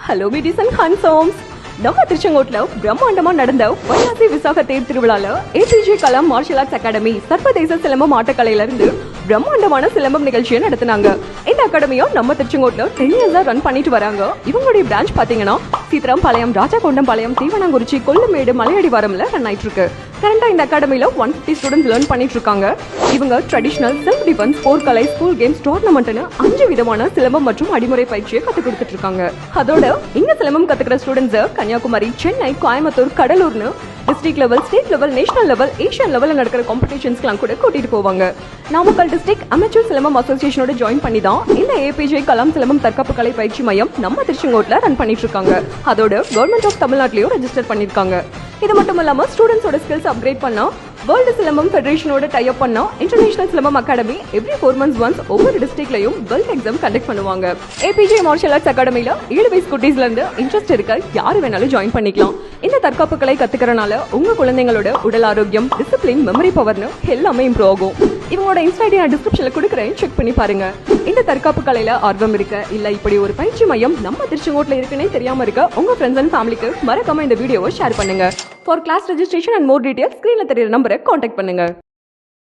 Hello beauties and ஹேண்ட்ஸம்ஸ். நம்ம திருச்செங்கோட்ல பிரம்மாண்டமா நடந்த வைகாசி விசாக தேர் திருவிழால APJ Kalam martial arts academy சர்வதேச சிலம்பம் ஆட்டக்கலையில இருந்து பிரம்மாண்டமான சிலம்பம் நிகழ்ச்சியை நடத்தினாங்க. இந்த அகாடமியை நம்ம திருச்செங்கோட்ல 10 இயர்ஸா ரன் பண்ணிட்டு வராங்க. இவங்களுடைய பிரான்ச் பாத்தீங்கன்னா சீத்திரம்பாளையம், ராஜாகொண்டம்பாளையம், தீவனாங்குறிச்சி, கொல்லுமேடு, மலையடிவாரம்ல ரன் ஆயிட்டு இருக்கு. கரண்டா இந்த அகாடமியில 150 ஸ்டூடெண்ட்ஸ் லேர்ன் பண்ணிட்டு இருக்காங்க. இவங்க ட்ரெடிஷனல், செல்ஃப் டிஃபென்ஸ், போர்க்கலை, ஸ்கூல் கேம்ஸ், டோர்னமெண்ட்னு 5 விதமான சிலம்பம் மற்றும் அடிமுறை பயிற்சியை கத்து கொடுத்துட்டு இருக்காங்க. அதோட இங்க சிலம்பம் கத்துக்கிற ஸ்டூடெண்ட்ஸ் கன்னியாகுமரி, சென்னை, கோயம்புத்தூர், கடலூர்னு district level, state level, national level, Asian லெவல்ல நடக்கிற காம்படிஷன்ஸ்லாம் கூட கூட்டிட்டு போவாங்க. நாமக்கல் டிஸ்ட்ரிக்ட் அமெச்சூர் சிலம்பம் அசோசியேஷனோட ஜாயின் பண்ணி தான் இந்த ஏபிஜே கலாம் சிலம்பம் தற்காப்பு கலை பயிற்சி மையம் நம்ம திருச்செங்கோட்ல ரன் பண்ணிட்டு இருக்காங்க. அதோட கவர்மெண்ட் ஆஃப் தமிழ்நாட்டிலையும் ரெஜிஸ்டர் பண்ணிருக்காங்க. இது மட்டும் இல்லாம ஸ்டூடெண்ட்ஸோட ஸ்கில்ஸ் அப்கிரேட் பண்ணா வேர்ல்டு சிலம்பம் ஃபெடரேஷனோட டைப் பண்ணா international silambam academy every 4 months once ஒவ்வொரு டிஸ்ட்ரிக்ட்லயும் பெல்ட் எக்ஸாம் கண்டக்ட் பண்ணுவாங்க. ஏபிஜே மார்ஷல் ஆர்ட்ஸ் அகாடமில 7 வயசு குட்டீஸ்ல இருந்து இன்ட்ரெஸ்ட் இருக்க யாரு வேணாலும் ஜாயின் பண்ணிக்கலாம். இந்த தற்காப்பு கலை கத்துக்கிறனால உங்க குழந்தைங்களோட உடல் ஆரோக்கியம், டிசிப்ளின், மெமரி பவர்னு எல்லாமே இம்ப்ரூவ் ஆகும். இவங்களோட இன்ஸ்டா ஐடி நான் டிஸ்கிரிப்ஷன்ல கொடுக்குறேன், செக் பண்ணி பாருங்க. இந்த தற்காப்பு கலையில ஆர்வம் இருக்க, இல்ல இப்படி ஒரு பயிற்சி மையம் நம்ம திருச்செங்கோட்ல இருக்குன்னே தெரியாம இருக்க உங்க ஃப்ரெண்ட்ஸ் அண்ட் ஃபேமிலிக்கு மறக்காம இந்த வீடியோவை ஷேர் பண்ணுங்க. For class registration and more details ஸ்கிரீன்ல தெரியுற நம்பரை கான்டாக்ட் பண்ணுங்க.